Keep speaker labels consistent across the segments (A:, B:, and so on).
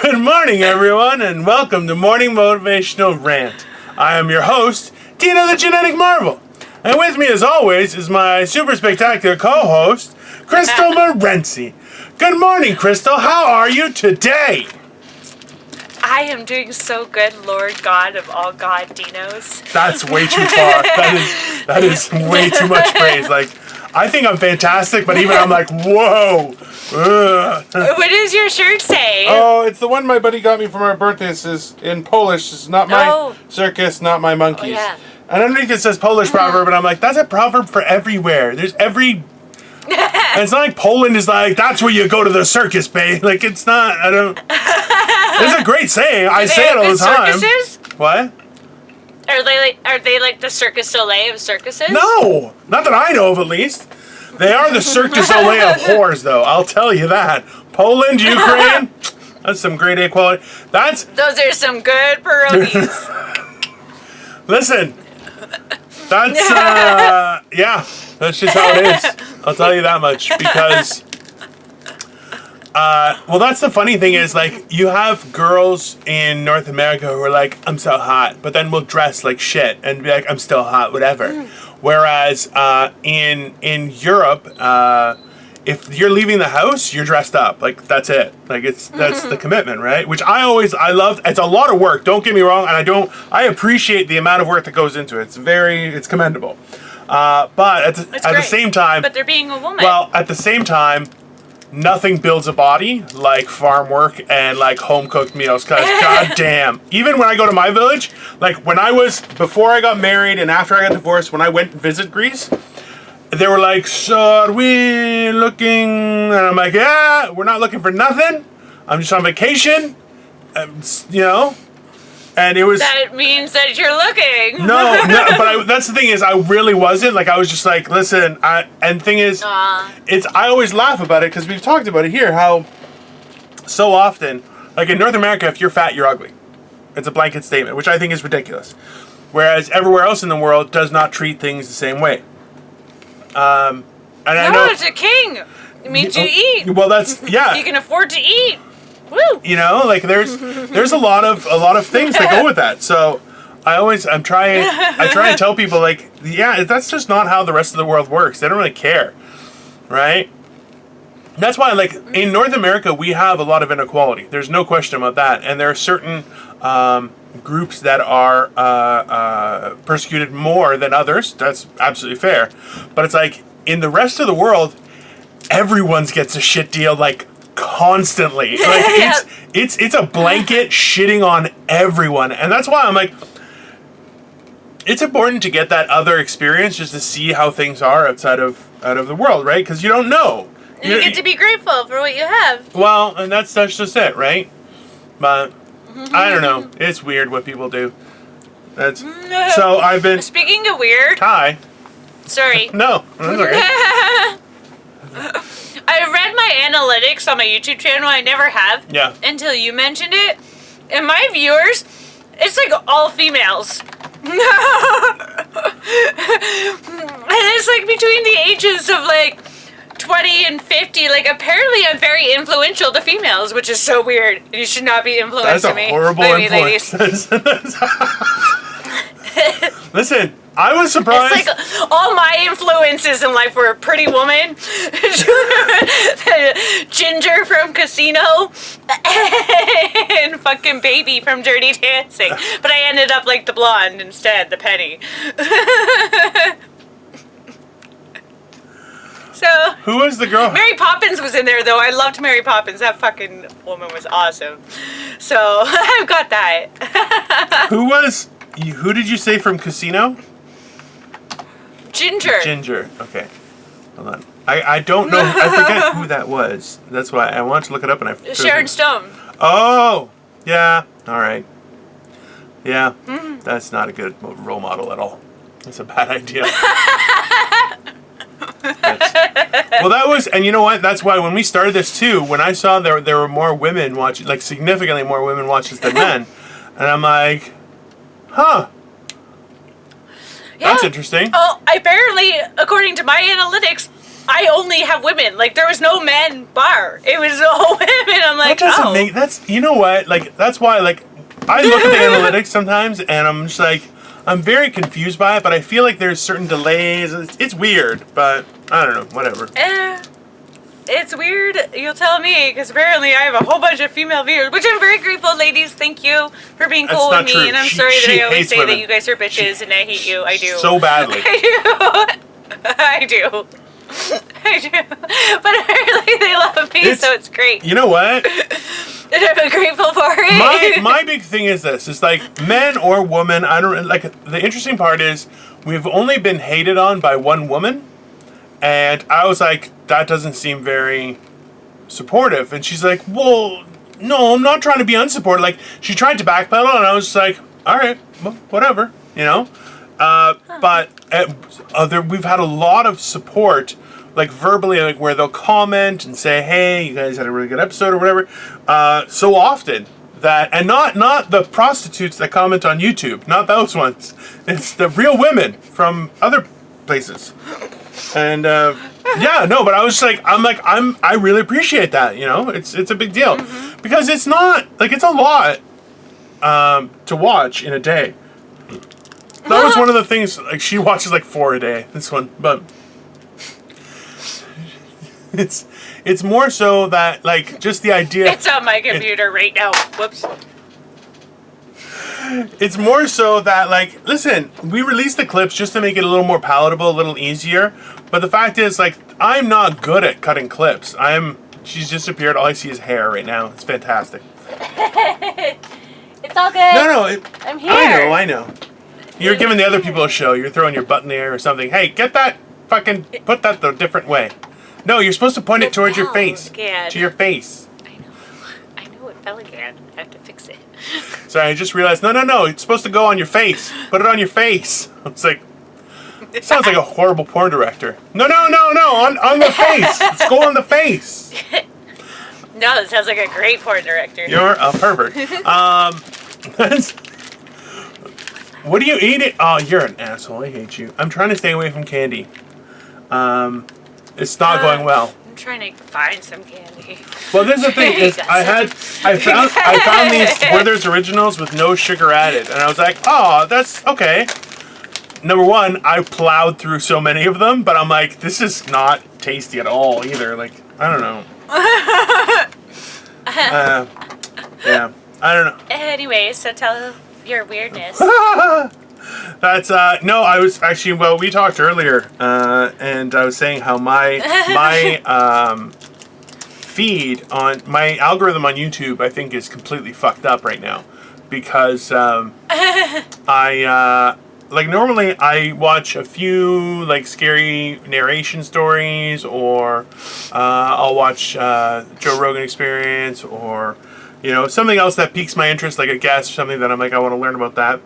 A: Good morning, everyone, and welcome to Morning Motivational Rant. I am your host, Dino the Genetic Marvel. And with me, as always, is my super spectacular co-host, Crystal Morency. Good morning, Crystal. How are you today?
B: I am doing so good, Lord God of all God Dinos.
A: That's way too far. That is way too much praise. Like, I think I'm fantastic, but even I'm like, whoa. Ugh.
B: What does your shirt say?
A: Oh, it's the one my buddy got me for my birthday. It says in Polish, it's not my circus, not my monkeys.
B: Oh, yeah.
A: And underneath it says Polish proverb, and I'm like, that's a proverb for everywhere. There's every... And it's not like Poland is like, that's where you go to the circus, babe. Like, it's not, I don't... It's a great saying. I say it all the time.
B: Circuses?
A: What?
B: Are they like the Circus Soleil of circuses?
A: No! Not that I know of, at least. They are the Cirque du Soleil of whores, though. I'll tell you that. Poland, Ukraine, that's some grade A quality.
B: Those are some good pierogies.
A: Listen, that's, yeah, that's just how it is. I'll tell you that much, because, well, that's the funny thing is, like, you have girls in North America who are like, I'm so hot, but then will dress like shit and be like, I'm still hot, whatever. Whereas in Europe, if you're leaving the house, you're dressed up. Like, that's it. Like, that's the commitment, right? Which I loved. It's a lot of work. Don't get me wrong, and I appreciate the amount of work that goes into it. It's commendable. But at the same time,
B: but they're being a woman.
A: Well, at the same time, nothing builds a body like farm work and like home cooked meals. Cause goddamn, even when I go to my village, like before I got married and after I got divorced, when I went to visit Greece, they were like, so are we looking? And I'm like, yeah, we're not looking for nothing. I'm just on vacation, you know. And it was...
B: That means that you're looking.
A: No, but that's the thing is, I really wasn't. Like, I was just like, listen, and the thing is, I always laugh about it, because we've talked about it here, how so often, like in North America, if you're fat, you're ugly. It's a blanket statement, which I think is ridiculous. Whereas everywhere else in the world does not treat things the same way. And I know...
B: it's a king. It means you eat.
A: Well, that's, yeah.
B: You can afford to eat. Woo!
A: You know, like there's a lot of things that go with that. So I try and tell people, like, yeah, that's just not how the rest of the world works. They don't really care, right? That's why, like, in North America, we have a lot of inequality. There's no question about that. And there are certain groups that are persecuted more than others. That's absolutely fair. But it's like, in the rest of the world, everyone gets a shit deal, like, constantly. Like, it's a blanket shitting on everyone. And that's why I'm like, it's important to get that other experience just to see how things are outside of the world, right? Because you don't know.
B: You get to be grateful for what you have.
A: Well, and that's just it, right? But I don't know. It's weird what people do. So I've been...
B: Speaking of weird...
A: Hi.
B: Sorry.
A: No, that's okay.
B: I read my analytics on my YouTube channel. I never have.
A: Yeah.
B: Until you mentioned it. And my viewers, it's like all females. And it's like between the ages of like 20 and 50. Like, apparently I'm very influential to females, which is so weird. You should not be influencing me.
A: That's a horrible influence. Listen, I was surprised.
B: It's like all my influences in life were a Pretty Woman, Ginger from Casino, and fucking Baby from Dirty Dancing. But I ended up like the blonde instead, the Penny. So
A: who was the girl?
B: Mary Poppins was in there, though. I loved Mary Poppins. That fucking woman was awesome. So I've got that.
A: Who did you say from Casino?
B: Ginger.
A: Ginger. Okay. Hold on. I don't know. I forget who that was. That's why I wanted to look it up and I...
B: Sharon Stone.
A: Oh! Yeah. All right. Yeah. That's not a good role model at all. That's a bad idea. Well, that was... And you know what? That's why when we started this too, when I saw there were more women watching, like significantly more women watching than men, and I'm like... Huh. Yeah. That's interesting.
B: Oh, apparently, according to my analytics, I only have women. Like, there was no men bar. It was all women. I'm like,
A: that doesn't make, that's, you know what? Like, that's why, like, I look at the analytics sometimes, and I'm just like, I'm very confused by it, but I feel like there's certain delays. It's weird, but I don't know, whatever.
B: It's weird, you'll tell me, because apparently I have a whole bunch of female viewers, which I'm very grateful, ladies. Thank you for being cool with me.
A: True.
B: And I'm sorry that I always say
A: women.
B: that you guys are bitches, and I hate you. I do.
A: So badly.
B: I do. I do. But apparently they love me, so it's great.
A: You know what?
B: And I'm grateful for it.
A: My big thing is this. It's like, men or women, I don't, like, the interesting part is, we've only been hated on by one woman, and I was like, that doesn't seem very supportive. And she's like, well, no, I'm not trying to be unsupportive. Like, she tried to backpedal, and I was like, all right, well, whatever, you know? But we've had a lot of support, like verbally, like where they'll comment and say, hey, you guys had a really good episode or whatever, so often that, and not the prostitutes that comment on YouTube, not those ones. It's the real women from other places. And yeah, no, but I was like, I really appreciate that, you know? It's a big deal.
B: Mm-hmm.
A: Because it's not, like, it's a lot to watch in a day. That was one of the things, like, she watches like 4 a day, this one, but it's more so that, like, just the idea.
B: It's on my computer right now. Whoops.
A: It's more so that, like, listen, we released the clips just to make it a little more palatable, a little easier, but the fact is, like, I'm not good at cutting clips. She's disappeared, all I see is hair right now. It's fantastic.
B: It's all good.
A: No,
B: I'm here.
A: I know. You're giving the other people a show. You're throwing your butt in the air or something. Hey, get that put that the different way. No, you're supposed to point it towards your face.
B: Again.
A: To your face.
B: I know it fell again. I have to fix it.
A: Sorry, I just realized, no, it's supposed to go on your face. Put it on your face. It's like, it sounds like a horrible porn director. No, on the face. Let's go on the face.
B: No, that sounds like a great porn director.
A: You're a pervert. What are you eating? Oh, you're an asshole. I hate you. I'm trying to stay away from candy. It's not going well.
B: I'm trying to find some candy.
A: Well, this is the thing. Is I found these Werther's Originals with no sugar added, and I was like, oh, that's okay. Number one, I plowed through so many of them, but I'm like, this is not tasty at all either. Like, I don't know. Yeah, I don't know.
B: Anyway, so tell your weirdness.
A: That's no, I was actually, well, we talked earlier, and I was saying how my feed on my algorithm on YouTube, I think, is completely fucked up right now, because like, normally I watch a few, like, scary narration stories, or I'll watch Joe Rogan Experience, or, you know, something else that piques my interest, like a guest, something that I'm like, I want to learn about that.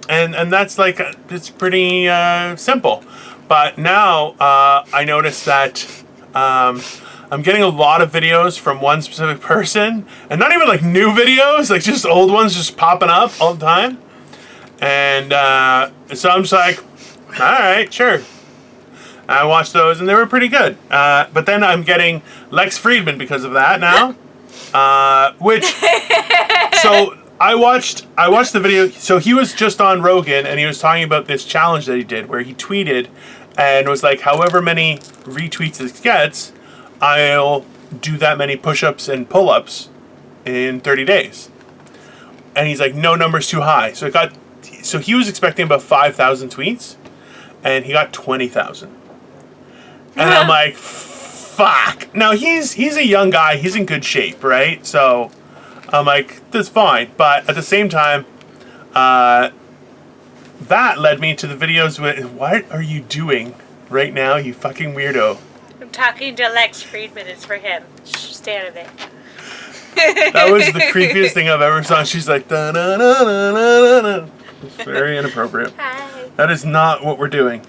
A: And that's, like, it's pretty simple. But now I noticed that I'm getting a lot of videos from one specific person, and not even like new videos, like just old ones just popping up all the time. And so I'm just like, all right, sure. I watched those, and they were pretty good. But then I'm getting Lex Friedman because of that now, which so. I watched the video. So he was just on Rogan, and he was talking about this challenge that he did, where he tweeted and was like, however many retweets it gets, I'll do that many push-ups and pull-ups in 30 days. And he's like, no number's too high. So he was expecting about 5,000 tweets, and he got 20,000. And I'm like, fuck. Now he's a young guy. He's in good shape, right? So I'm like, that's fine. But at the same time, that led me to the videos with, what are you doing right now, you fucking weirdo?
B: I'm talking to Lex Friedman. It's for him. Shh, stay out of it.
A: That was the creepiest thing I've ever saw. She's like, da-na-na-na-na-na. It's very inappropriate.
B: Hi.
A: That is not what we're doing.